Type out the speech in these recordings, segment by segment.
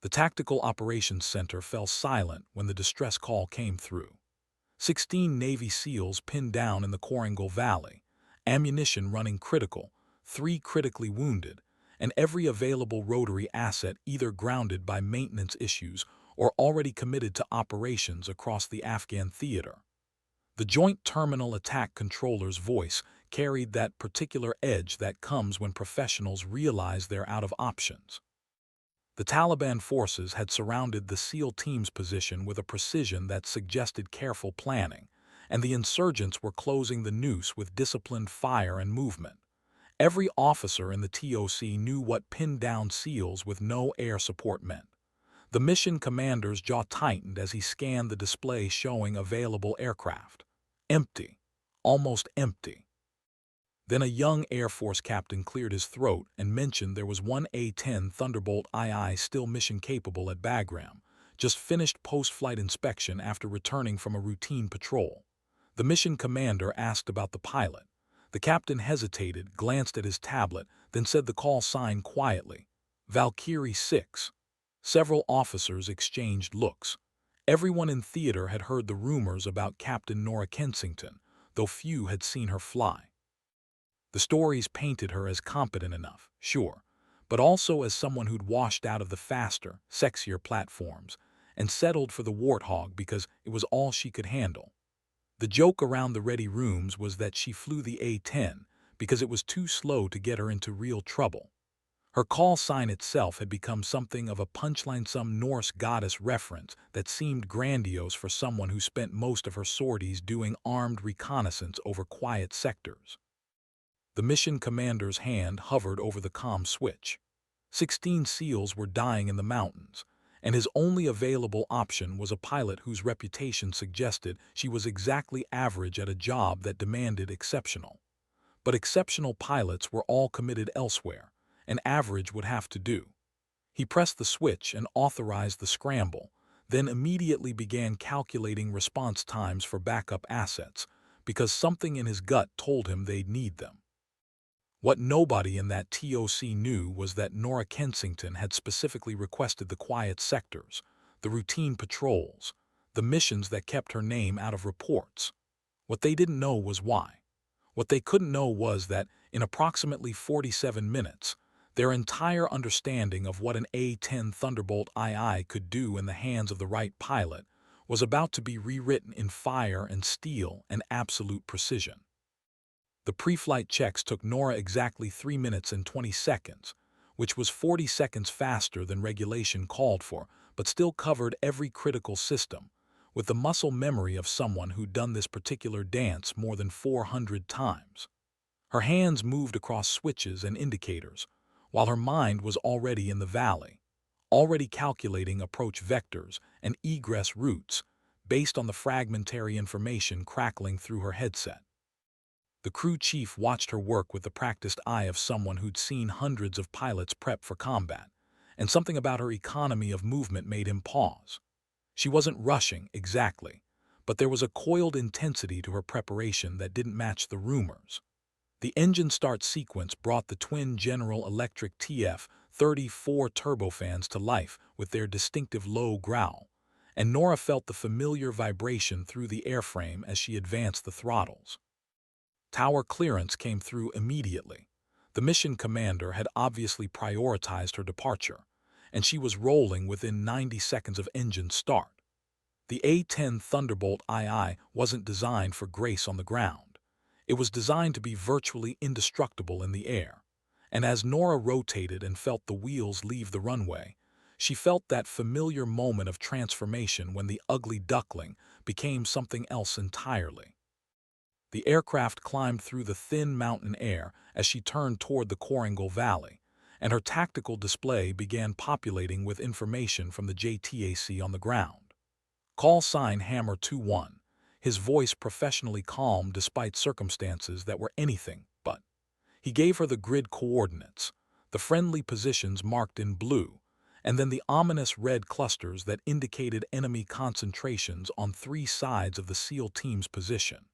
The Tactical Operations Center fell silent when the distress call came through. 16 Navy SEALs pinned down in the Korangal Valley, ammunition running critical, 3 critically wounded, and every available rotary asset either grounded by maintenance issues or already committed to operations across the Afghan theater. The Joint Terminal Attack Controller's voice carried that particular edge that comes when professionals realize they're out of options. The Taliban forces had surrounded the SEAL team's position with a precision that suggested careful planning, and the insurgents were closing the noose with disciplined fire and movement. Every officer in the TOC knew what pinned down SEALs with no air support meant. The mission commander's jaw tightened as he scanned the display showing available aircraft. Empty. Almost empty. Then a young Air Force captain cleared his throat and mentioned there was one A-10 Thunderbolt II still mission-capable at Bagram, just finished post-flight inspection after returning from a routine patrol. The mission commander asked about the pilot. The captain hesitated, glanced at his tablet, then said the call sign quietly. Valkyrie 6. Several officers exchanged looks. Everyone in theater had heard the rumors about Captain Nora Kensington, though few had seen her fly. The stories painted her as competent enough, sure, but also as someone who'd washed out of the faster, sexier platforms and settled for the Warthog because it was all she could handle. The joke around the ready rooms was that she flew the A-10 because it was too slow to get her into real trouble. Her call sign itself had become something of a punchline, some Norse goddess reference that seemed grandiose for someone who spent most of her sorties doing armed reconnaissance over quiet sectors. The mission commander's hand hovered over the comm switch. 16 SEALs were dying in the mountains, and his only available option was a pilot whose reputation suggested she was exactly average at a job that demanded exceptional. But exceptional pilots were all committed elsewhere, and average would have to do. He pressed the switch and authorized the scramble, then immediately began calculating response times for backup assets, because something in his gut told him they'd need them. What nobody in that TOC knew was that Nora Kensington had specifically requested the quiet sectors, the routine patrols, the missions that kept her name out of reports. What they didn't know was why. What they couldn't know was that, in approximately 47 minutes, their entire understanding of what an A-10 Thunderbolt II could do in the hands of the right pilot was about to be rewritten in fire and steel and absolute precision. The pre-flight checks took Nora exactly 3 minutes and 20 seconds, which was 40 seconds faster than regulation called for, but still covered every critical system, with the muscle memory of someone who'd done this particular dance more than 400 times. Her hands moved across switches and indicators, while her mind was already in the valley, already calculating approach vectors and egress routes based on the fragmentary information crackling through her headset. The crew chief watched her work with the practiced eye of someone who'd seen hundreds of pilots prep for combat, and something about her economy of movement made him pause. She wasn't rushing, exactly, but there was a coiled intensity to her preparation that didn't match the rumors. The engine start sequence brought the twin General Electric TF-34 turbofans to life with their distinctive low growl, and Nora felt the familiar vibration through the airframe as she advanced the throttles. Tower clearance came through immediately. The mission commander had obviously prioritized her departure, and she was rolling within 90 seconds of engine start. The A-10 Thunderbolt II wasn't designed for grace on the ground. It was designed to be virtually indestructible in the air, and as Nora rotated and felt the wheels leave the runway, she felt that familiar moment of transformation when the ugly duckling became something else entirely. The aircraft climbed through the thin mountain air as she turned toward the Korangal Valley, and her tactical display began populating with information from the JTAC on the ground. Call sign Hammer 21, his voice professionally calm despite circumstances that were anything but. He gave her the grid coordinates, the friendly positions marked in blue, and then the ominous red clusters that indicated enemy concentrations on 3 sides of the SEAL team's position.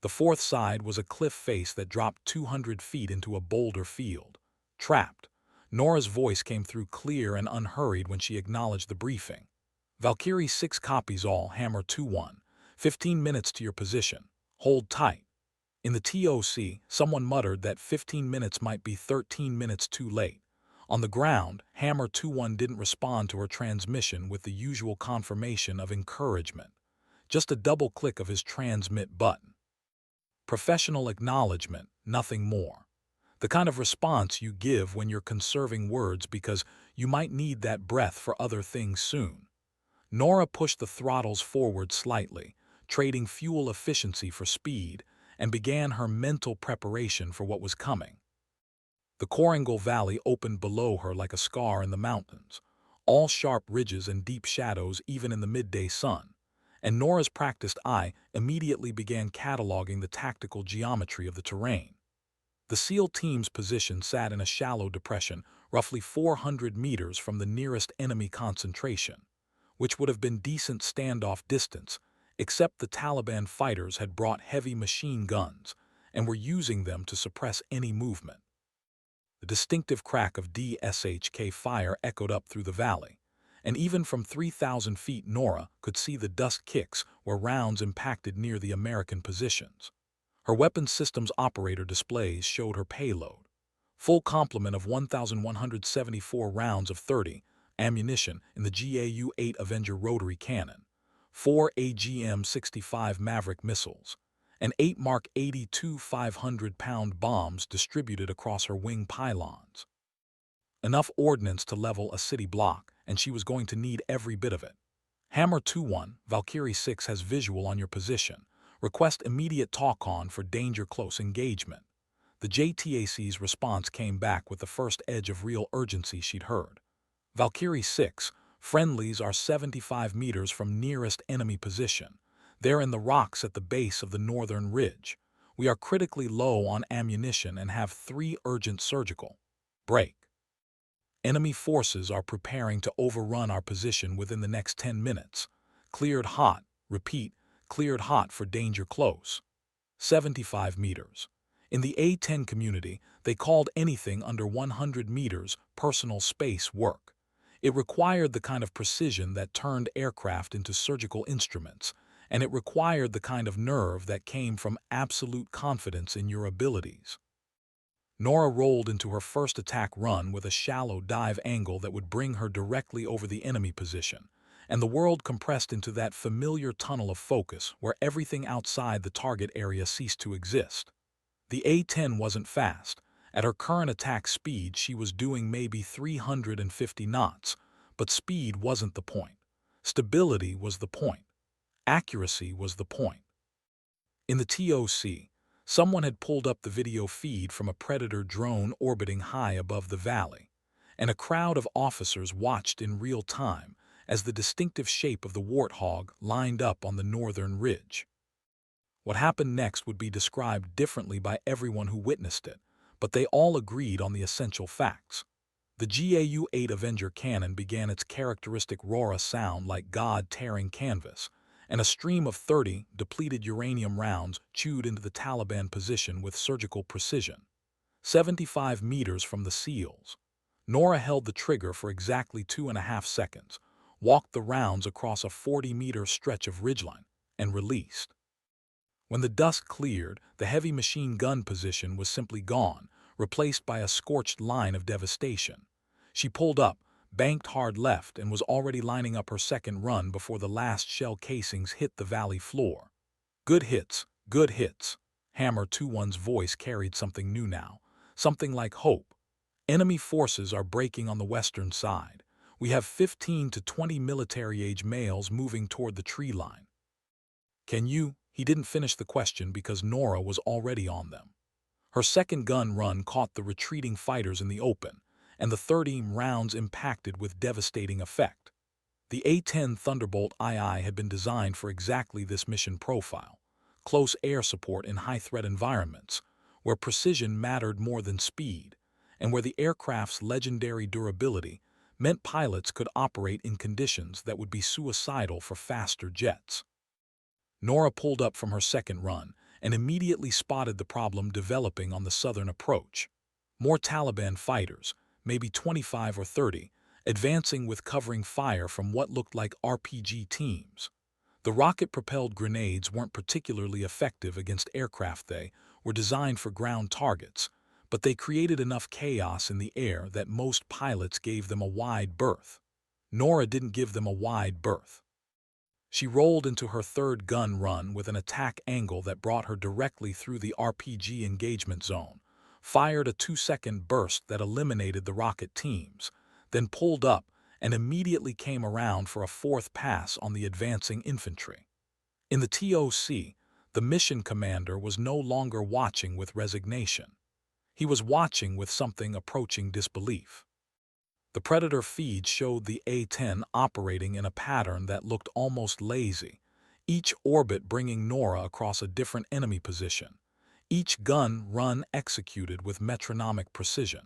The 4th side was a cliff face that dropped 200 feet into a boulder field. Trapped, Nora's voice came through clear and unhurried when she acknowledged the briefing. Valkyrie 6 copies all, Hammer 2-1. 15 minutes to your position. Hold tight. In the TOC, someone muttered that 15 minutes might be 13 minutes too late. On the ground, Hammer 2-1 didn't respond to her transmission with the usual confirmation of encouragement. Just a double click of his transmit button. Professional acknowledgement, nothing more. The kind of response you give when you're conserving words because you might need that breath for other things soon. Nora pushed the throttles forward slightly, trading fuel efficiency for speed, and began her mental preparation for what was coming. The Koringal Valley opened below her like a scar in the mountains, all sharp ridges and deep shadows even in the midday sun, and Nora's practiced eye immediately began cataloging the tactical geometry of the terrain. The SEAL team's position sat in a shallow depression, roughly 400 meters from the nearest enemy concentration, which would have been decent standoff distance, except the Taliban fighters had brought heavy machine guns and were using them to suppress any movement. The distinctive crack of DSHK fire echoed up through the valley, and even from 3,000 feet Nora could see the dust kicks where rounds impacted near the American positions. Her weapons systems operator displays showed her payload. Full complement of 1,174 rounds of 30 ammunition in the GAU-8 Avenger rotary cannon, 4 AGM-65 Maverick missiles, and 8 Mark 82 500-pound bombs distributed across her wing pylons. Enough ordnance to level a city block, and she was going to need every bit of it. Hammer 2-1, Valkyrie 6 has visual on your position. Request immediate talk-on for danger close engagement. The JTAC's response came back with the first edge of real urgency she'd heard. Valkyrie 6, friendlies are 75 meters from nearest enemy position. They're in the rocks at the base of the northern ridge. We are critically low on ammunition and have 3 urgent surgical. Break. Enemy forces are preparing to overrun our position within the next 10 minutes. Cleared hot. Repeat, cleared hot for danger close. 75 meters. In the A-10 community, they called anything under 100 meters personal space work. It required the kind of precision that turned aircraft into surgical instruments, and it required the kind of nerve that came from absolute confidence in your abilities. Nora rolled into her first attack run with a shallow dive angle that would bring her directly over the enemy position, and the world compressed into that familiar tunnel of focus where everything outside the target area ceased to exist. The A-10 wasn't fast. At her current attack speed, she was doing maybe 350 knots, but speed wasn't the point. Stability was the point. Accuracy was the point. In the TOC, someone had pulled up the video feed from a Predator drone orbiting high above the valley, and a crowd of officers watched in real time as the distinctive shape of the warthog lined up on the northern ridge. What happened next would be described differently by everyone who witnessed it, but they all agreed on the essential facts. The GAU-8 Avenger cannon began its characteristic roar sound like God tearing canvas, and a stream of 30 depleted uranium rounds chewed into the Taliban position with surgical precision. 75 meters from the SEALs. Nora held the trigger for exactly 2.5 seconds, walked the rounds across a 40-meter stretch of ridgeline, and released. When the dust cleared, the heavy machine gun position was simply gone, replaced by a scorched line of devastation. She pulled up, banked hard left, and was already lining up her second run before the last shell casings hit the valley floor. Good hits, good hits. Hammer 2-1's voice carried something new now, something like hope. Enemy forces are breaking on the western side. We have 15 to 20 military-age males moving toward the tree line. Can you? He didn't finish the question because Nora was already on them. Her second gun run caught the retreating fighters in the open, and the 30 rounds impacted with devastating effect. The A-10 Thunderbolt II had been designed for exactly this mission profile: close air support in high-threat environments, where precision mattered more than speed, and where the aircraft's legendary durability meant pilots could operate in conditions that would be suicidal for faster jets. Nora pulled up from her second run and immediately spotted the problem developing on the southern approach. More Taliban fighters, maybe 25 or 30, advancing with covering fire from what looked like RPG teams. The rocket-propelled grenades weren't particularly effective against aircraft. They were designed for ground targets, but they created enough chaos in the air that most pilots gave them a wide berth. Nora didn't give them a wide berth. She rolled into her third gun run with an attack angle that brought her directly through the RPG engagement zone, fired a 2-second burst that eliminated the rocket teams, then pulled up and immediately came around for a fourth pass on the advancing infantry. In the TOC, the mission commander was no longer watching with resignation. He was watching with something approaching disbelief. The Predator feed showed the A-10 operating in a pattern that looked almost lazy, each orbit bringing Nora across a different enemy position, each gun run executed with metronomic precision.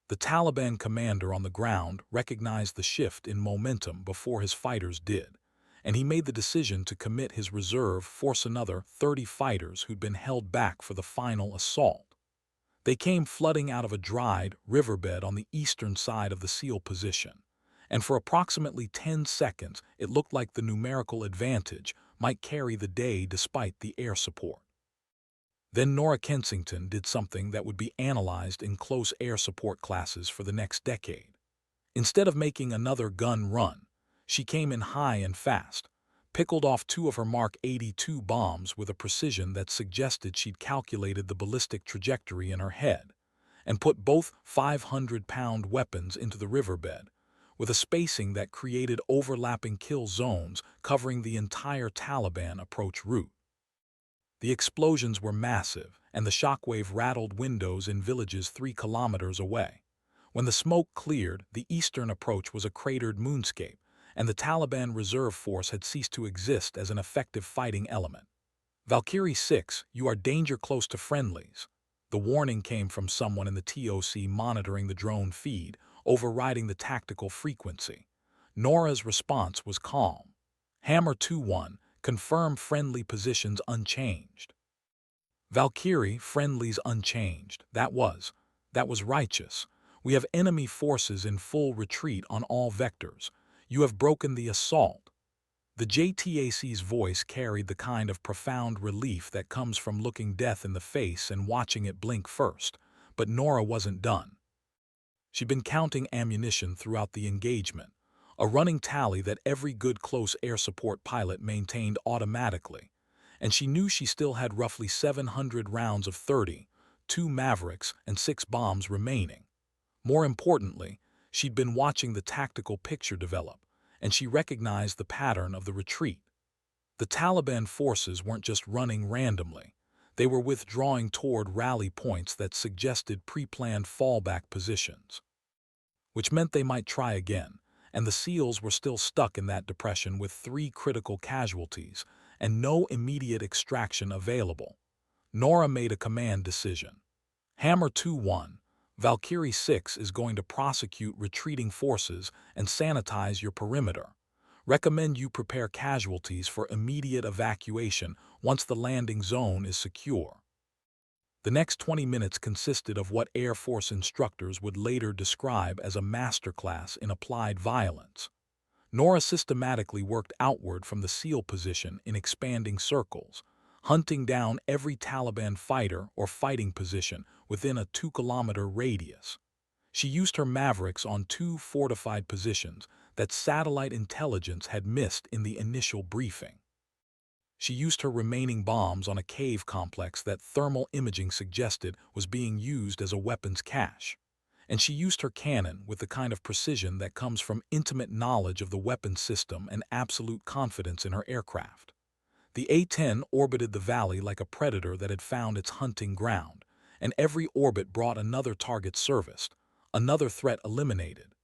The Taliban commander on the ground recognized the shift in momentum before his fighters did, and he made the decision to commit his reserve force another 30 fighters who'd been held back for the final assault. They came flooding out of a dried riverbed on the eastern side of the SEAL position, and for approximately 10 seconds it looked like the numerical advantage might carry the day despite the air support. Then Nora Kensington did something that would be analyzed in close air support classes for the next decade. Instead of making another gun run, she came in high and fast, pickled off 2 of her Mark 82 bombs with a precision that suggested she'd calculated the ballistic trajectory in her head, and put both 500-pound weapons into the riverbed, with a spacing that created overlapping kill zones covering the entire Taliban approach route. The explosions were massive, and the shockwave rattled windows in villages 3 kilometers away. When the smoke cleared, the eastern approach was a cratered moonscape, and the Taliban reserve force had ceased to exist as an effective fighting element. Valkyrie 6, you are danger close to friendlies. The warning came from someone in the TOC monitoring the drone feed, overriding the tactical frequency. Nora's response was calm. Hammer 2-1, confirm friendly positions unchanged. Valkyrie, friendlies unchanged. That was righteous. We have enemy forces in full retreat on all vectors. You have broken the assault. The JTAC's voice carried the kind of profound relief that comes from looking death in the face and watching it blink first. But Nora wasn't done. She'd been counting ammunition throughout the engagement, a running tally that every good close air support pilot maintained automatically, and she knew she still had roughly 700 rounds of 30, 2 Mavericks, and 6 bombs remaining. More importantly, she'd been watching the tactical picture develop, and she recognized the pattern of the retreat. The Taliban forces weren't just running randomly. They were withdrawing toward rally points that suggested pre-planned fallback positions, which meant they might try again, and the SEALs were still stuck in that depression with 3 critical casualties and no immediate extraction available. Nora made a command decision. Hammer 2-1, Valkyrie 6 is going to prosecute retreating forces and sanitize your perimeter. Recommend you prepare casualties for immediate evacuation once the landing zone is secure. The next 20 minutes consisted of what Air Force instructors would later describe as a masterclass in applied violence. Nora systematically worked outward from the SEAL position in expanding circles, hunting down every Taliban fighter or fighting position within a 2-kilometer radius. She used her Mavericks on 2 fortified positions that satellite intelligence had missed in the initial briefing. She used her remaining bombs on a cave complex that thermal imaging suggested was being used as a weapons cache. And she used her cannon with the kind of precision that comes from intimate knowledge of the weapons system and absolute confidence in her aircraft. The A-10 orbited the valley like a predator that had found its hunting ground, and every orbit brought another target serviced, another threat eliminated.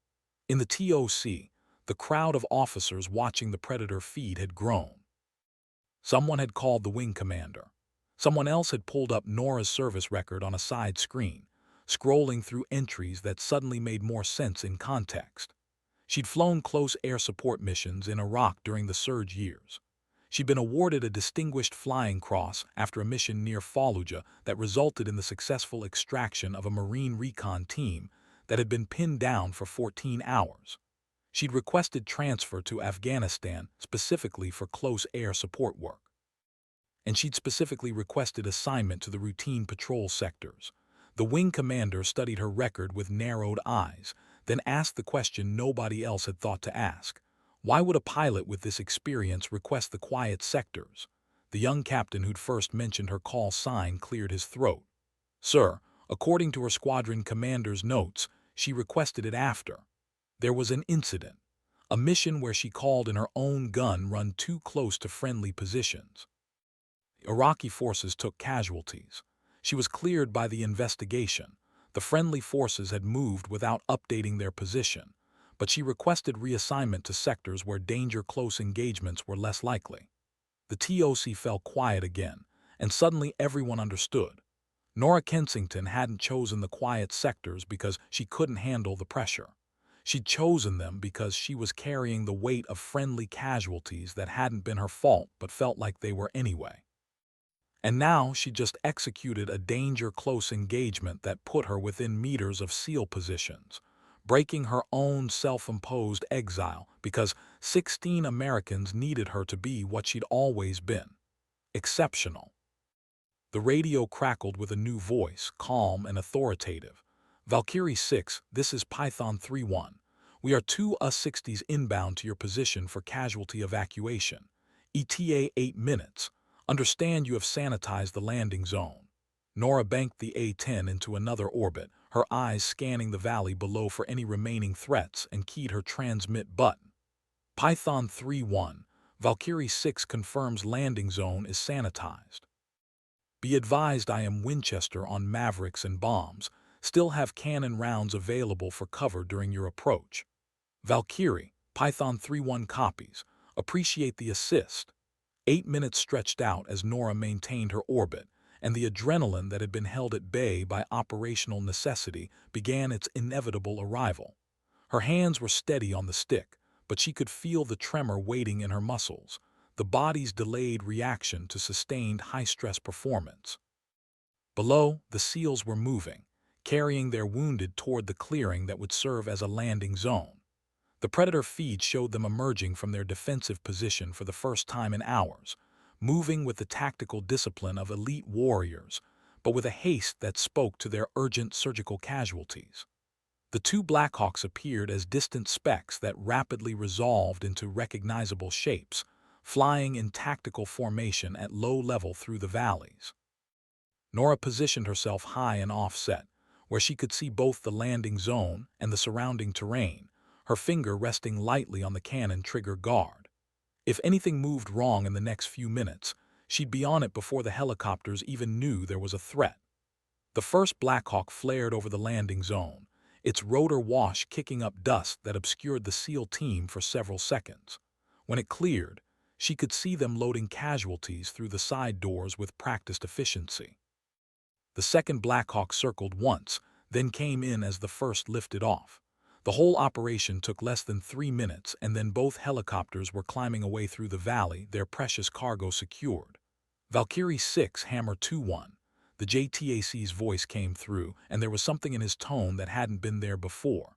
In the TOC, the crowd of officers watching the Predator feed had grown. Someone had called the wing commander. Someone else had pulled up Nora's service record on a side screen, scrolling through entries that suddenly made more sense in context. She'd flown close air support missions in Iraq during the surge years. She'd been awarded a Distinguished Flying Cross after a mission near Fallujah that resulted in the successful extraction of a Marine recon team that had been pinned down for 14 hours. She'd requested transfer to Afghanistan specifically for close air support work. And she'd specifically requested assignment to the routine patrol sectors. The wing commander studied her record with narrowed eyes, then asked the question nobody else had thought to ask. Why would a pilot with this experience request the quiet sectors? The young captain who'd first mentioned her call sign cleared his throat. Sir, according to her squadron commander's notes, she requested it after. There was an incident, a mission where she called in her own gun run too close to friendly positions. Iraqi forces took casualties. She was cleared by the investigation. The friendly forces had moved without updating their position, but she requested reassignment to sectors where danger-close engagements were less likely. The TOC fell quiet again, and suddenly everyone understood. Nora Kensington hadn't chosen the quiet sectors because she couldn't handle the pressure. She'd chosen them because she was carrying the weight of friendly casualties that hadn't been her fault but felt like they were anyway. And now she just executed a danger-close engagement that put her within meters of SEAL positions, breaking her own self-imposed exile because 16 Americans needed her to be what she'd always been: exceptional. The radio crackled with a new voice, calm and authoritative. Valkyrie 6, this is Python 3-1. We are two A-60s inbound to your position for casualty evacuation. ETA 8 minutes. Understand you have sanitized the landing zone. Nora banked the A-10 into another orbit, her eyes scanning the valley below for any remaining threats, and keyed her transmit button. Python 3-1. Valkyrie 6 confirms landing zone is sanitized. Be advised I am Winchester on Mavericks and bombs. Still have cannon rounds available for cover during your approach. Valkyrie, Python 3-1 copies. Appreciate the assist. 8 minutes stretched out as Nora maintained her orbit, and the adrenaline that had been held at bay by operational necessity began its inevitable arrival. Her hands were steady on the stick, but she could feel the tremor waiting in her muscles, the body's delayed reaction to sustained high-stress performance. Below, the SEALs were moving, carrying their wounded toward the clearing that would serve as a landing zone. The Predator feed showed them emerging from their defensive position for the first time in hours, moving with the tactical discipline of elite warriors, but with a haste that spoke to their urgent surgical casualties. The two Blackhawks appeared as distant specks that rapidly resolved into recognizable shapes, flying in tactical formation at low level through the valleys. Nora positioned herself high and offset, where she could see both the landing zone and the surrounding terrain, her finger resting lightly on the cannon trigger guard. If anything moved wrong in the next few minutes, she'd be on it before the helicopters even knew there was a threat. The first Blackhawk flared over the landing zone, its rotor wash kicking up dust that obscured the SEAL team for several seconds. When it cleared, she could see them loading casualties through the side doors with practiced efficiency. The second Blackhawk circled once, then came in as the first lifted off. The whole operation took less than 3 minutes, and then both helicopters were climbing away through the valley, their precious cargo secured. Valkyrie 6, Hammer 2-1. The JTAC's voice came through, and there was something in his tone that hadn't been there before.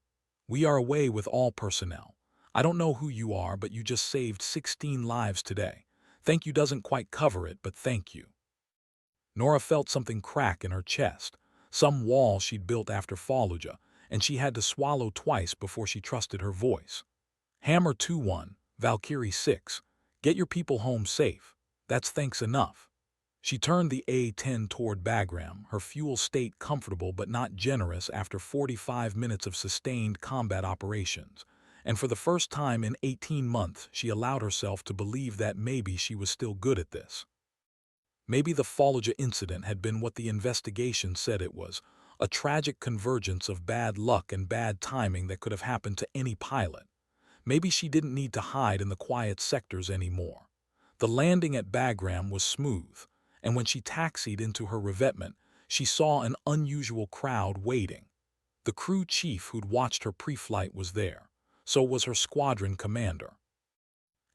We are away with all personnel. I don't know who you are, but you just saved 16 lives today. Thank you doesn't quite cover it, but thank you. Nora felt something crack in her chest, some wall she'd built after Fallujah, and she had to swallow twice before she trusted her voice. Hammer 2-1, Valkyrie 6, get your people home safe. That's thanks enough. She turned the A-10 toward Bagram, her fuel state comfortable but not generous after 45 minutes of sustained combat operations, and for the first time in 18 months she allowed herself to believe that maybe she was still good at this. Maybe the Fallujah incident had been what the investigation said it was, a tragic convergence of bad luck and bad timing that could have happened to any pilot. Maybe she didn't need to hide in the quiet sectors anymore. The landing at Bagram was smooth, and when she taxied into her revetment, she saw an unusual crowd waiting. The crew chief who'd watched her pre-flight was there, so was her squadron commander.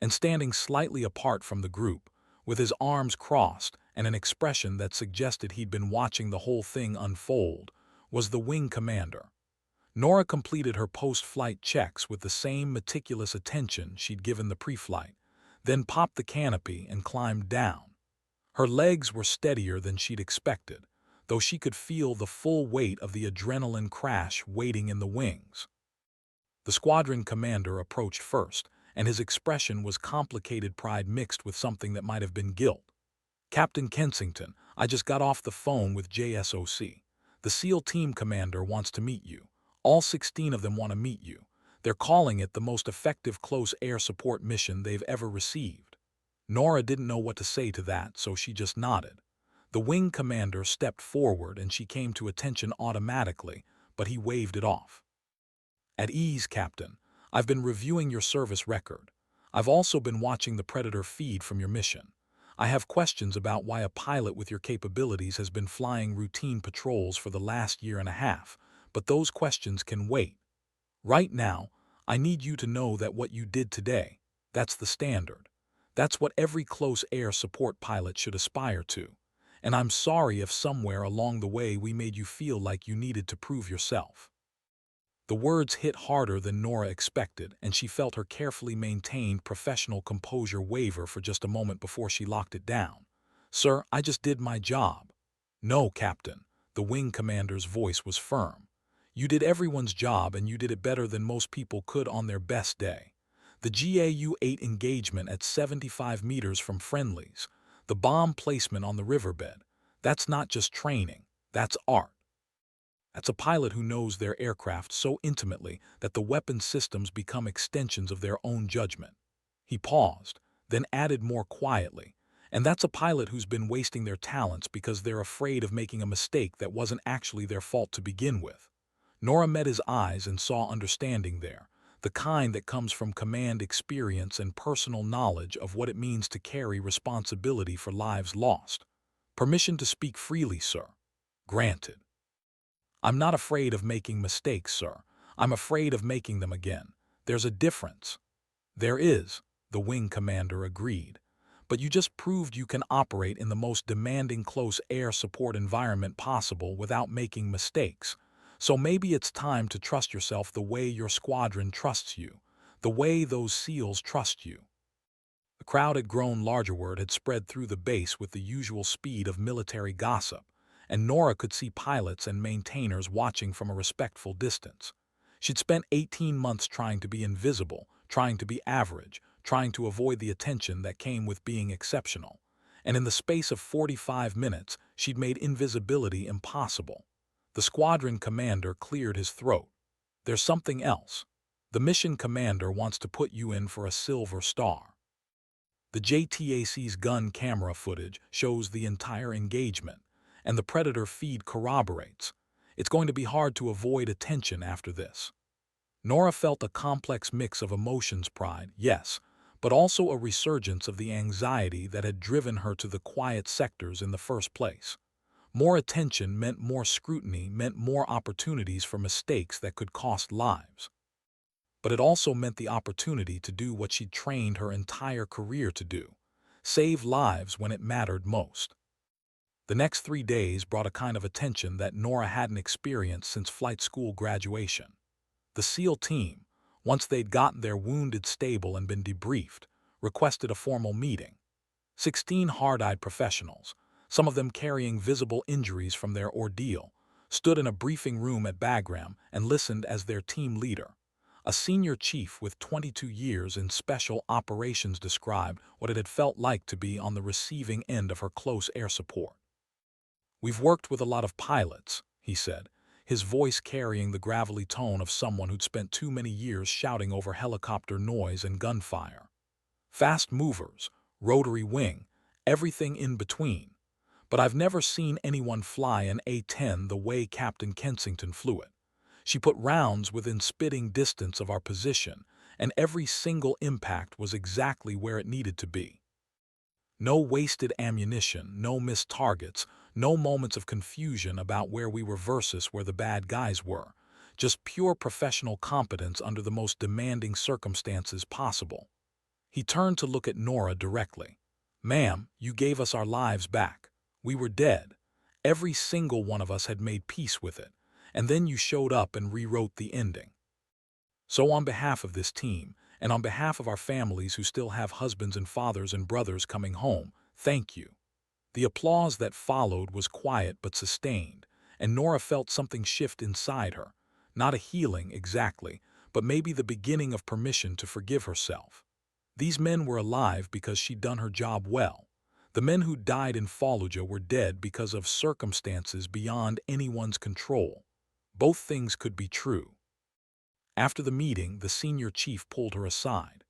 And standing slightly apart from the group, with his arms crossed and an expression that suggested he'd been watching the whole thing unfold, was the wing commander. Nora completed her post-flight checks with the same meticulous attention she'd given the pre-flight, then popped the canopy and climbed down. Her legs were steadier than she'd expected, though she could feel the full weight of the adrenaline crash waiting in the wings. The squadron commander approached first, and his expression was complicated pride mixed with something that might have been guilt. "Captain Kensington, I just got off the phone with JSOC. The SEAL team commander wants to meet you. All 16 of them want to meet you. They're calling it the most effective close air support mission they've ever received." Nora didn't know what to say to that, so she just nodded. The wing commander stepped forward and she came to attention automatically, but he waved it off. "At ease, Captain. I've been reviewing your service record. I've also been watching the Predator feed from your mission. I have questions about why a pilot with your capabilities has been flying routine patrols for the last year and a half, but those questions can wait. Right now, I need you to know that what you did today, that's the standard. That's what every close air support pilot should aspire to. And I'm sorry if somewhere along the way we made you feel like you needed to prove yourself." The words hit harder than Nora expected, and she felt her carefully maintained professional composure waver for just a moment before she locked it down. "Sir, I just did my job." "No, Captain." The wing commander's voice was firm. "You did everyone's job, and you did it better than most people could on their best day. The GAU-8 engagement at 75 meters from friendlies, the bomb placement on the riverbed, that's not just training, that's art. That's a pilot who knows their aircraft so intimately that the weapon systems become extensions of their own judgment." He paused, then added more quietly, "And that's a pilot who's been wasting their talents because they're afraid of making a mistake that wasn't actually their fault to begin with." Nora met his eyes and saw understanding there, the kind that comes from command experience and personal knowledge of what it means to carry responsibility for lives lost. "Permission to speak freely, sir." "Granted." "I'm not afraid of making mistakes, sir. I'm afraid of making them again. There's a difference." "There is," the wing commander agreed. "But you just proved you can operate in the most demanding close air support environment possible without making mistakes. So maybe it's time to trust yourself the way your squadron trusts you, the way those SEALs trust you." The crowd had grown larger. Word had spread through the base with the usual speed of military gossip, and Nora could see pilots and maintainers watching from a respectful distance. She'd spent 18 months trying to be invisible, trying to be average, trying to avoid the attention that came with being exceptional. And in the space of 45 minutes, she'd made invisibility impossible. The squadron commander cleared his throat. "There's something else. The mission commander wants to put you in for a silver star." The JTAC's gun camera footage shows the entire engagement, and the Predator feed corroborates. It's going to be hard to avoid attention after this. Nora felt a complex mix of emotions, pride, yes, but also a resurgence of the anxiety that had driven her to the quiet sectors in the first place. More attention meant more scrutiny, meant more opportunities for mistakes that could cost lives. But it also meant the opportunity to do what she'd trained her entire career to do: save lives when it mattered most. The next 3 days brought a kind of attention that Nora hadn't experienced since flight school graduation. The SEAL team, once they'd gotten their wounded stable and been debriefed, requested a formal meeting. 16 hard-eyed professionals, some of them carrying visible injuries from their ordeal, stood in a briefing room at Bagram and listened as their team leader, a senior chief with 22 years in special operations, described what it had felt like to be on the receiving end of her close air support. "We've worked with a lot of pilots," he said, his voice carrying the gravelly tone of someone who'd spent too many years shouting over helicopter noise and gunfire. "Fast movers, rotary wing, everything in between. But I've never seen anyone fly an A-10 the way Captain Kensington flew it. She put rounds within spitting distance of our position, and every single impact was exactly where it needed to be. No wasted ammunition, no missed targets, no moments of confusion about where we were versus where the bad guys were. Just pure professional competence under the most demanding circumstances possible." He turned to look at Nora directly. "Ma'am, you gave us our lives back. We were dead. Every single one of us had made peace with it. and then you showed up and rewrote the ending. So on behalf of this team, and on behalf of our families who still have husbands and fathers and brothers coming home, thank you." The applause that followed was quiet but sustained, and Nora felt something shift inside her. Not a healing, exactly, but maybe the beginning of permission to forgive herself. These men were alive because she'd done her job well. The men who died in Fallujah were dead because of circumstances beyond anyone's control. Both things could be true. After the meeting, the senior chief pulled her aside.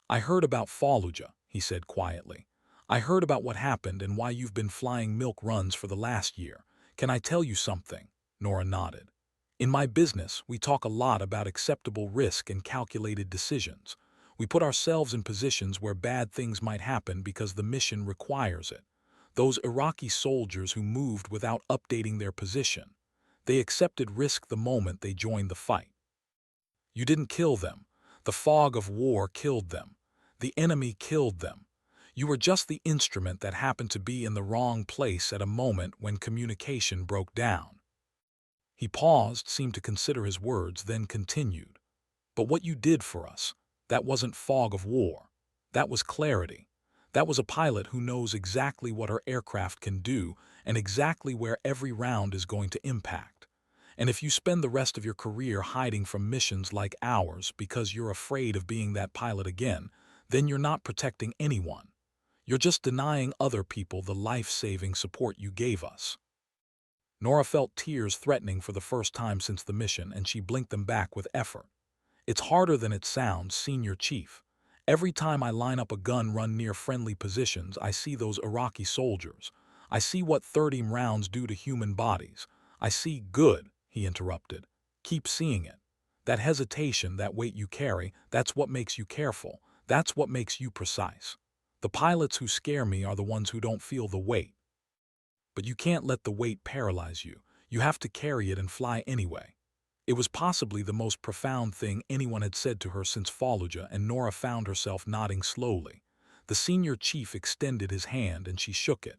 "I heard about Fallujah," he said quietly. "I heard about what happened and why you've been flying milk runs for the last year. Can I tell you something?" Nora nodded. "In my business, we talk a lot about acceptable risk and calculated decisions. We put ourselves in positions where bad things might happen because the mission requires it. Those Iraqi soldiers who moved without updating their position, they accepted risk the moment they joined the fight. You didn't kill them. The fog of war killed them. The enemy killed them. You were just the instrument that happened to be in the wrong place at a moment when communication broke down." He paused, seemed to consider his words, then continued. "But what you did for us, that wasn't fog of war. That was clarity. That was a pilot who knows exactly what her aircraft can do and exactly where every round is going to impact. And if you spend the rest of your career hiding from missions like ours because you're afraid of being that pilot again, then you're not protecting anyone. You're just denying other people the life-saving support you gave us." Nora felt tears threatening for the first time since the mission, and she blinked them back with effort. "It's harder than it sounds, Senior Chief. Every time I line up a gun run near friendly positions, I see those Iraqi soldiers. I see what 30 rounds do to human bodies. I see good," he interrupted. "Keep seeing it. That hesitation, that weight you carry, that's what makes you careful. That's what makes you precise. The pilots who scare me are the ones who don't feel the weight. But you can't let the weight paralyze you. You have to carry it and fly anyway." It was possibly the most profound thing anyone had said to her since Fallujah, and Nora found herself nodding slowly. The senior chief extended his hand and she shook it.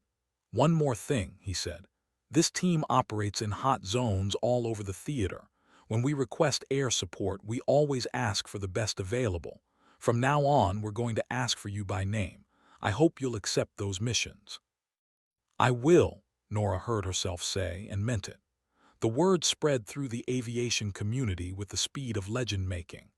"One more thing," he said. "This team operates in hot zones all over the theater. When we request air support, we always ask for the best available. From now on, we're going to ask for you by name. I hope you'll accept those missions." "I will," Nora heard herself say, and meant it. The word spread through the aviation community with the speed of legend-making.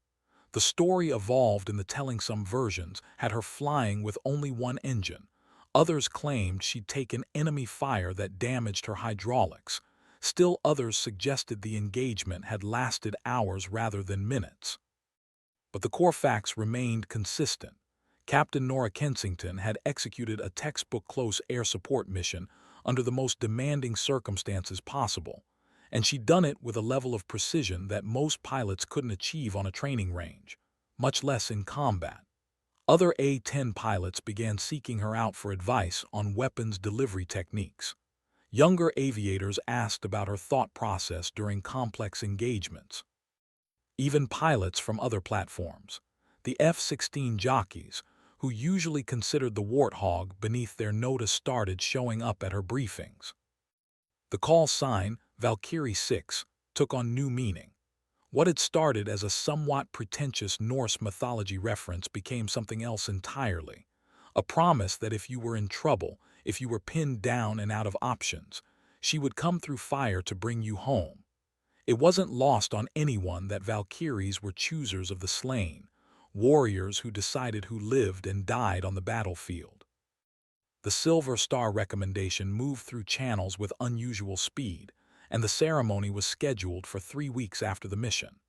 The story evolved in the telling. Some versions had her flying with only one engine. Others claimed she'd taken enemy fire that damaged her hydraulics. Still others suggested the engagement had lasted hours rather than minutes. But the core facts remained consistent. Captain Nora Kensington had executed a textbook close air support mission under the most demanding circumstances possible, and she'd done it with a level of precision that most pilots couldn't achieve on a training range, much less in combat. Other A-10 pilots began seeking her out for advice on weapons delivery techniques. Younger aviators asked about her thought process during complex engagements. Even pilots from other platforms, the F-16 jockeys, who usually considered the warthog beneath their notice, started showing up at her briefings. The call sign, Valkyrie 6, took on new meaning. What had started as a somewhat pretentious Norse mythology reference became something else entirely. A promise that if you were in trouble, if you were pinned down and out of options, she would come through fire to bring you home. It wasn't lost on anyone that Valkyries were choosers of the slain, warriors who decided who lived and died on the battlefield. The Silver Star recommendation moved through channels with unusual speed, and the ceremony was scheduled for 3 weeks after the mission.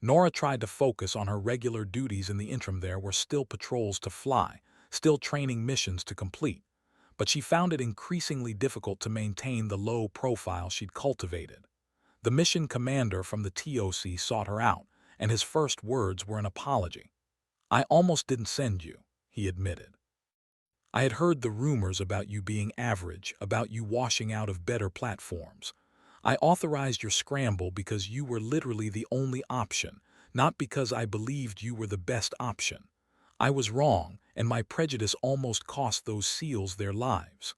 Nora tried to focus on her regular duties in the interim. There were still patrols to fly, still training missions to complete, but she found it increasingly difficult to maintain the low profile she'd cultivated. The mission commander from the TOC sought her out, and his first words were an apology. "I almost didn't send you," he admitted. "I had heard the rumors about you being average, about you washing out of better platforms. I authorized your scramble because you were literally the only option, not because I believed you were the best option. I was wrong, and my prejudice almost cost those SEALs their lives."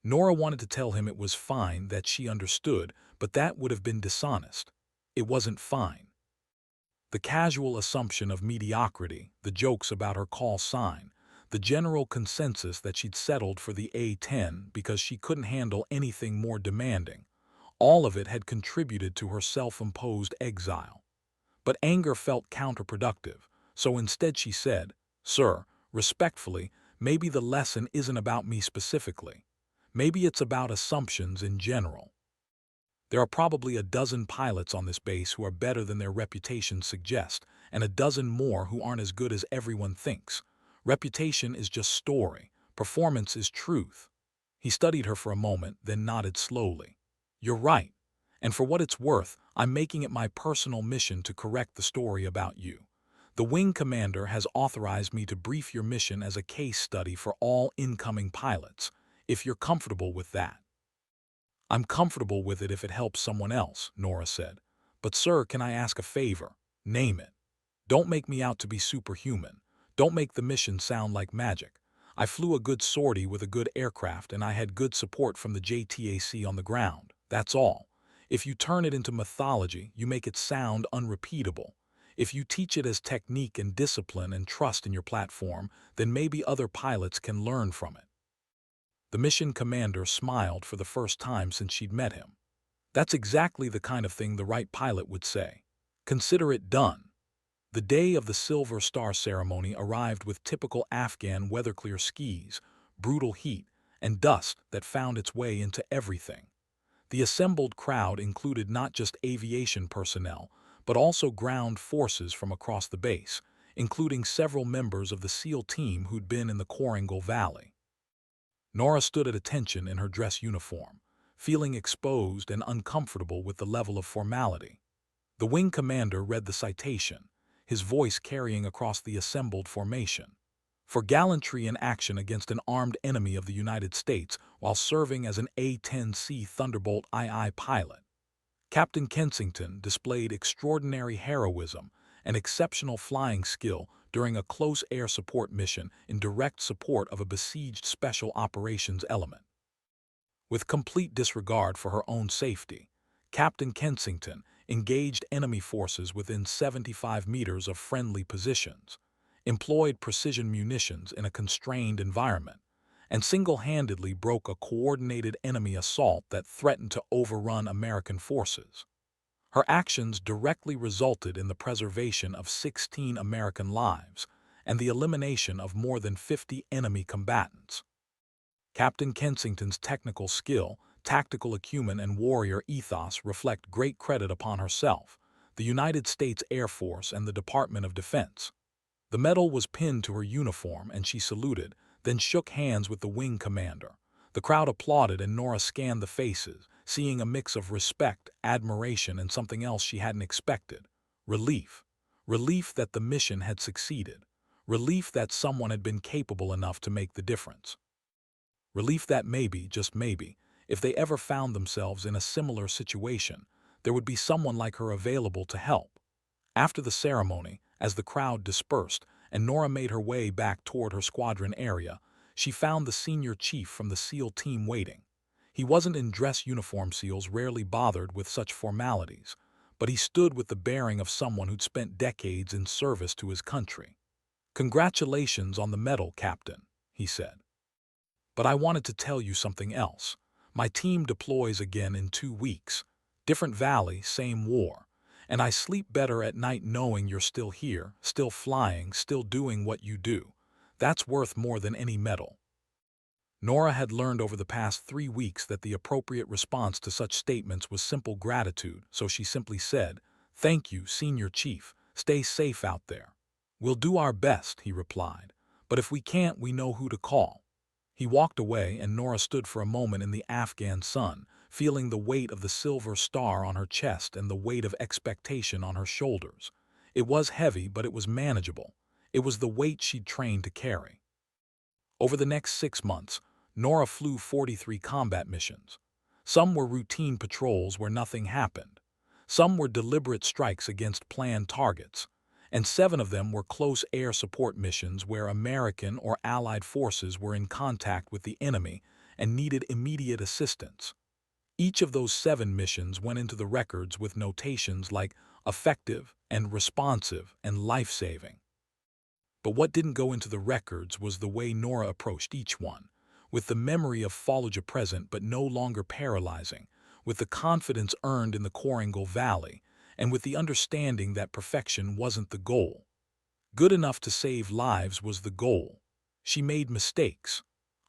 Nora wanted to tell him it was fine, that she understood, but that would have been dishonest. It wasn't fine. The casual assumption of mediocrity, the jokes about her call sign, the general consensus that she'd settled for the A-10 because she couldn't handle anything more demanding, all of it had contributed to her self-imposed exile. But anger felt counterproductive, so instead she said, "Sir, respectfully, maybe the lesson isn't about me specifically. Maybe it's about assumptions in general. There are probably a dozen pilots on this base who are better than their reputations suggest, and a dozen more who aren't as good as everyone thinks. Reputation is just story. Performance is truth." He studied her for a moment, then nodded slowly. "You're right. And for what it's worth, I'm making it my personal mission to correct the story about you. The wing commander has authorized me to brief your mission as a case study for all incoming pilots, if you're comfortable with that." "I'm comfortable with it if it helps someone else," Nora said. "But sir, can I ask a favor? Name it. Don't make me out to be superhuman. Don't make the mission sound like magic. I flew a good sortie with a good aircraft and I had good support from the JTAC on the ground. That's all. If you turn it into mythology, you make it sound unrepeatable. If you teach it as technique and discipline and trust in your platform, then maybe other pilots can learn from it." The mission commander smiled for the first time since she'd met him. That's exactly the kind of thing the right pilot would say. Consider it done. The day of the Silver Star ceremony arrived with typical Afghan weather-clear skis, brutal heat, and dust that found its way into everything. The assembled crowd included not just aviation personnel, but also ground forces from across the base, including several members of the SEAL team who'd been in the Korangal Valley. Nora stood at attention in her dress uniform, feeling exposed and uncomfortable with the level of formality. The wing commander read the citation, his voice carrying across the assembled formation. "For gallantry in action against an armed enemy of the United States while serving as an A-10C Thunderbolt II pilot, Captain Kensington displayed extraordinary heroism and exceptional flying skill during a close air support mission in direct support of a besieged special operations element. With complete disregard for her own safety, Captain Kensington engaged enemy forces within 75 meters of friendly positions, employed precision munitions in a constrained environment, and single-handedly broke a coordinated enemy assault that threatened to overrun American forces. Her actions directly resulted in the preservation of 16 American lives and the elimination of more than 50 enemy combatants. Captain Kensington's technical skill, tactical acumen, and warrior ethos reflect great credit upon herself, the United States Air Force, and the Department of Defense." The medal was pinned to her uniform and she saluted, then shook hands with the wing commander. The crowd applauded and Nora scanned the faces, seeing a mix of respect, admiration, and something else she hadn't expected. Relief. Relief that the mission had succeeded. Relief that someone had been capable enough to make the difference. Relief that maybe, just maybe, if they ever found themselves in a similar situation, there would be someone like her available to help. After the ceremony, as the crowd dispersed and Nora made her way back toward her squadron area, she found the senior chief from the SEAL team waiting. He wasn't in dress uniform. SEALs rarely bothered with such formalities, but he stood with the bearing of someone who'd spent decades in service to his country. "Congratulations on the medal, Captain," he said. "But I wanted to tell you something else. My team deploys again in 2 weeks. Different valley, same war. And I sleep better at night knowing you're still here, still flying, still doing what you do. That's worth more than any medal." Nora had learned over the past 3 weeks that the appropriate response to such statements was simple gratitude, so she simply said, "Thank you, Senior Chief. Stay safe out there." "We'll do our best," he replied. "But if we can't, we know who to call." He walked away and Nora stood for a moment in the Afghan sun, feeling the weight of the Silver Star on her chest and the weight of expectation on her shoulders. It was heavy, but it was manageable. It was the weight she'd trained to carry. Over the next 6 months, Nora flew 43 combat missions. Some were routine patrols where nothing happened. Some were deliberate strikes against planned targets. And 7 of them were close air support missions where American or Allied forces were in contact with the enemy and needed immediate assistance. Each of those 7 missions went into the records with notations like effective and responsive and life-saving. But what didn't go into the records was the way Nora approached each one, with the memory of Fallujah present but no longer paralyzing, with the confidence earned in the Korangal Valley, and with the understanding that perfection wasn't the goal. Good enough to save lives was the goal. She made mistakes.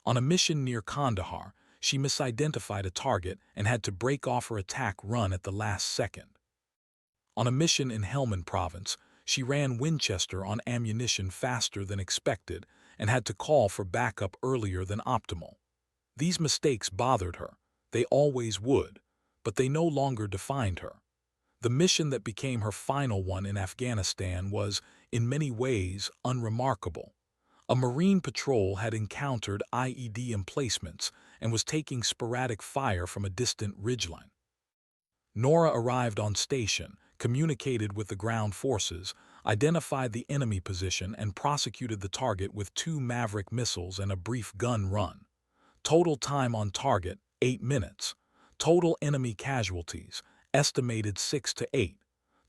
On a mission near Kandahar, she misidentified a target and had to break off her attack run at the last second. On a mission in Helmand Province, she ran Winchester on ammunition faster than expected and had to call for backup earlier than optimal. These mistakes bothered her. They always would, but they no longer defined her. The mission that became her final one in Afghanistan was, in many ways, unremarkable. A Marine patrol had encountered IED emplacements and was taking sporadic fire from a distant ridgeline. Nora arrived on station, communicated with the ground forces, identified the enemy position, and prosecuted the target with 2 Maverick missiles and a brief gun run. Total time on target, 8 minutes. Total enemy casualties, estimated 6 to 8.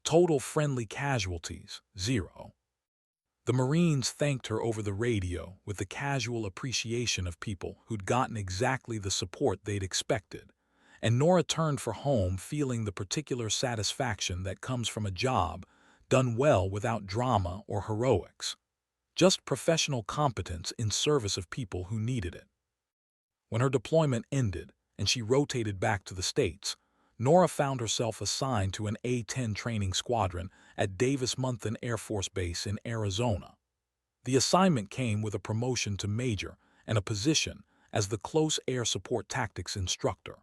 Total friendly casualties, 0. The Marines thanked her over the radio with the casual appreciation of people who'd gotten exactly the support they'd expected. And Nora turned for home feeling the particular satisfaction that comes from a job done well without drama or heroics. Just professional competence in service of people who needed it. When her deployment ended and she rotated back to the States, Nora found herself assigned to an A-10 training squadron at Davis-Monthan Air Force Base in Arizona. The assignment came with a promotion to major and a position as the Close Air Support Tactics instructor.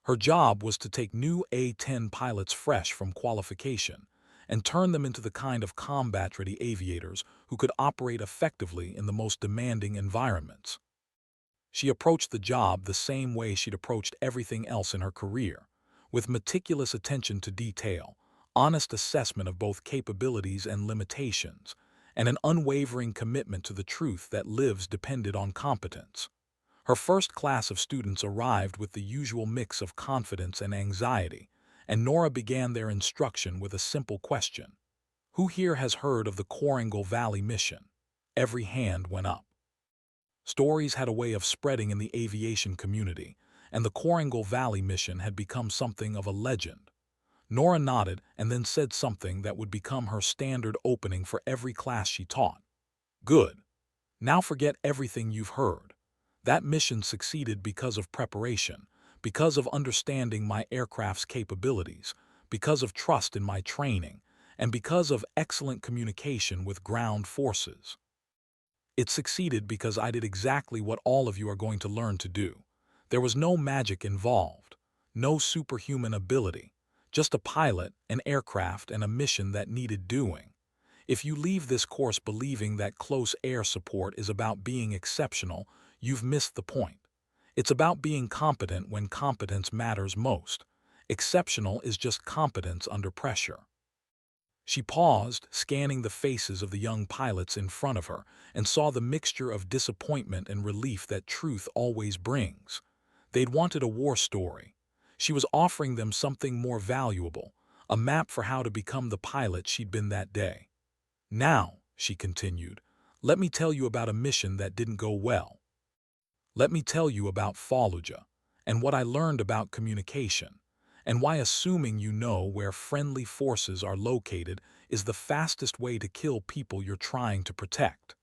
Her job was to take new A-10 pilots fresh from qualification and turn them into the kind of combat-ready aviators who could operate effectively in the most demanding environments. She approached the job the same way she'd approached everything else in her career, with meticulous attention to detail, honest assessment of both capabilities and limitations, and an unwavering commitment to the truth that lives depended on competence. Her first class of students arrived with the usual mix of confidence and anxiety, and Nora began their instruction with a simple question. Who here has heard of the Korangal Valley mission? Every hand went up. Stories had a way of spreading in the aviation community, and the Korangal Valley mission had become something of a legend. Nora nodded and then said something that would become her standard opening for every class she taught. Good. Now forget everything you've heard. That mission succeeded because of preparation, because of understanding my aircraft's capabilities, because of trust in my training, and because of excellent communication with ground forces. It succeeded because I did exactly what all of you are going to learn to do. There was no magic involved, no superhuman ability, just a pilot, an aircraft, and a mission that needed doing. If you leave this course believing that close air support is about being exceptional, you've missed the point. It's about being competent when competence matters most. Exceptional is just competence under pressure. She paused, scanning the faces of the young pilots in front of her, and saw the mixture of disappointment and relief that truth always brings. They'd wanted a war story. She was offering them something more valuable, a map for how to become the pilot she'd been that day. Now, she continued, let me tell you about a mission that didn't go well. Let me tell you about Fallujah, and what I learned about communication, and why assuming you know where friendly forces are located is the fastest way to kill people you're trying to protect.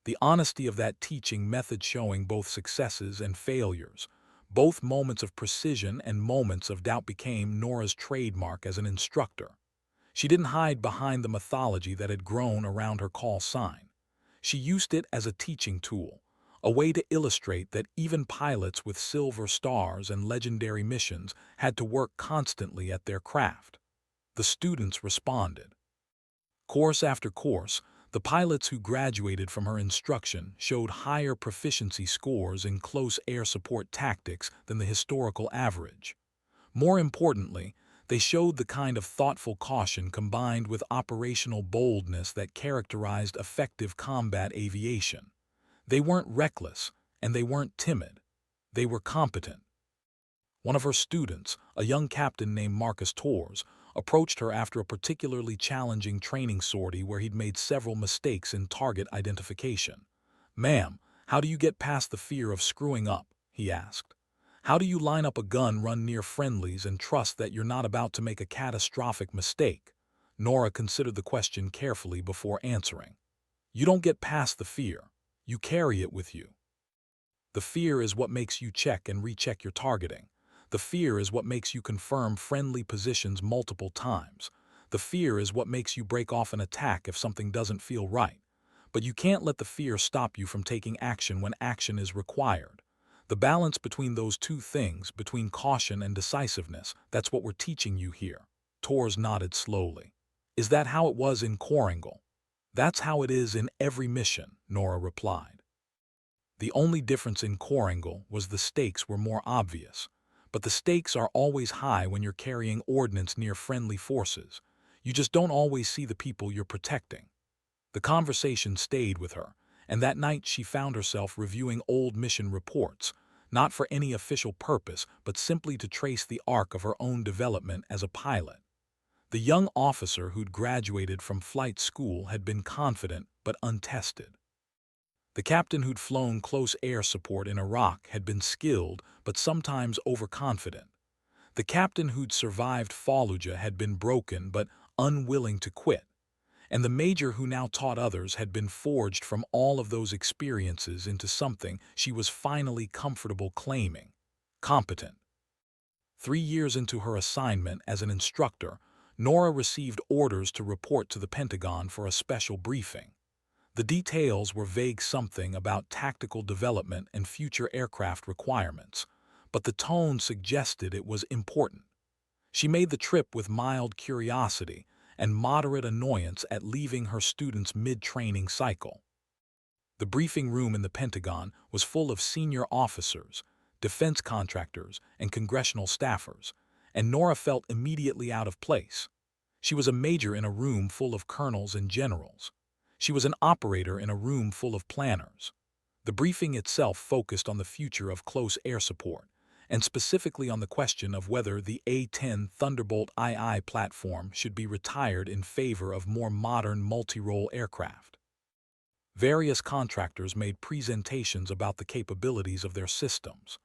The honesty of that teaching method showing both successes and failures, both moments of precision and moments of doubt became Nora's trademark as an instructor. She didn't hide behind the mythology that had grown around her call sign. She used it as a teaching tool, a way to illustrate that even pilots with silver stars and legendary missions had to work constantly at their craft. The students responded. Course after course, the pilots who graduated from her instruction showed higher proficiency scores in close air support tactics than the historical average. More importantly, they showed the kind of thoughtful caution combined with operational boldness that characterized effective combat aviation. They weren't reckless, and they weren't timid. They were competent. One of her students, a young captain named Marcus Torres, approached her after a particularly challenging training sortie where he'd made several mistakes in target identification. "Ma'am, how do you get past the fear of screwing up?" he asked. "How do you line up a gun, run near friendlies, and trust that you're not about to make a catastrophic mistake?" Nora considered the question carefully before answering. "You don't get past the fear. You carry it with you. The fear is what makes you check and recheck your targeting. The fear is what makes you confirm friendly positions multiple times. The fear is what makes you break off an attack if something doesn't feel right. But you can't let the fear stop you from taking action when action is required. The balance between those two things, between caution and decisiveness, that's what we're teaching you here." Torres nodded slowly. "Is that how it was in Koringal?" "That's how it is in every mission," Nora replied. The only difference in Koringal was the stakes were more obvious. But the stakes are always high when you're carrying ordnance near friendly forces. You just don't always see the people you're protecting. The conversation stayed with her, and that night she found herself reviewing old mission reports, not for any official purpose, but simply to trace the arc of her own development as a pilot. The young officer who'd graduated from flight school had been confident but untested. The captain who'd flown close air support in Iraq had been skilled but sometimes overconfident. The captain who'd survived Fallujah had been broken but unwilling to quit. And the major who now taught others had been forged from all of those experiences into something she was finally comfortable claiming: competent. 3 years into her assignment as an instructor, Nora received orders to report to the Pentagon for a special briefing. The details were vague, something about tactical development and future aircraft requirements, but the tone suggested it was important. She made the trip with mild curiosity and moderate annoyance at leaving her students mid-training cycle. The briefing room in the Pentagon was full of senior officers, defense contractors, and congressional staffers, and Nora felt immediately out of place. She was a major in a room full of colonels and generals. She was an operator in a room full of planners. The briefing itself focused on the future of close air support, and specifically on the question of whether the A-10 Thunderbolt II platform should be retired in favor of more modern multi-role aircraft. Various contractors made presentations about the capabilities of their systems.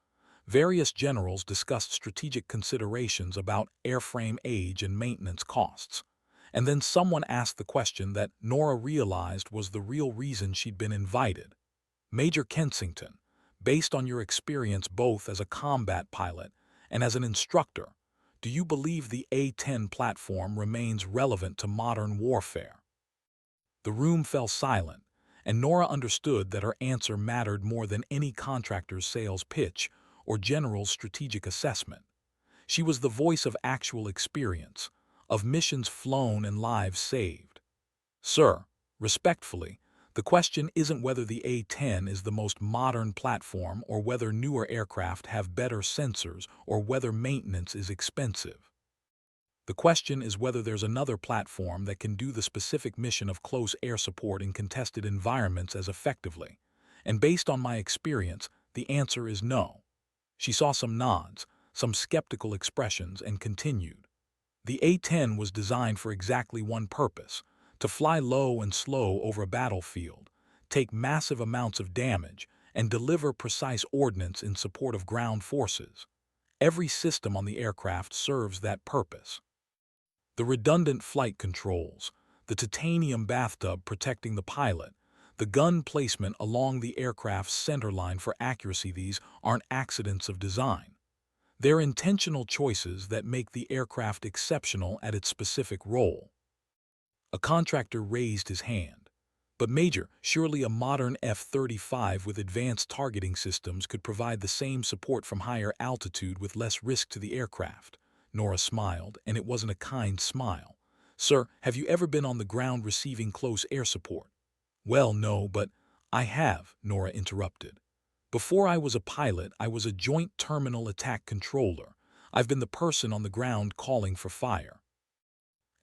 Various generals discussed strategic considerations about airframe age and maintenance costs. And then someone asked the question that Nora realized was the real reason she'd been invited. "Major Kensington, based on your experience both as a combat pilot and as an instructor, do you believe the A-10 platform remains relevant to modern warfare?" The room fell silent, and Nora understood that her answer mattered more than any contractor's sales pitch or general's strategic assessment. She was the voice of actual experience, of missions flown and lives saved. "Sir, respectfully, the question isn't whether the A-10 is the most modern platform or whether newer aircraft have better sensors or whether maintenance is expensive. The question is whether there's another platform that can do the specific mission of close air support in contested environments as effectively. And based on my experience, the answer is no." She saw some nods, some skeptical expressions, and continued. "The A-10 was designed for exactly one purpose: to fly low and slow over a battlefield, take massive amounts of damage, and deliver precise ordnance in support of ground forces. Every system on the aircraft serves that purpose. The redundant flight controls, the titanium bathtub protecting the pilot, the gun placement along the aircraft's centerline for accuracy, these aren't accidents of design. They're intentional choices that make the aircraft exceptional at its specific role." A contractor raised his hand. "But Major, surely a modern F-35 with advanced targeting systems could provide the same support from higher altitude with less risk to the aircraft." Nora smiled, and it wasn't a kind smile. "Sir, have you ever been on the ground receiving close air support?" "Well, no, but—" "I have," Nora interrupted. "Before I was a pilot, I was a joint terminal attack controller. I've been the person on the ground calling for fire.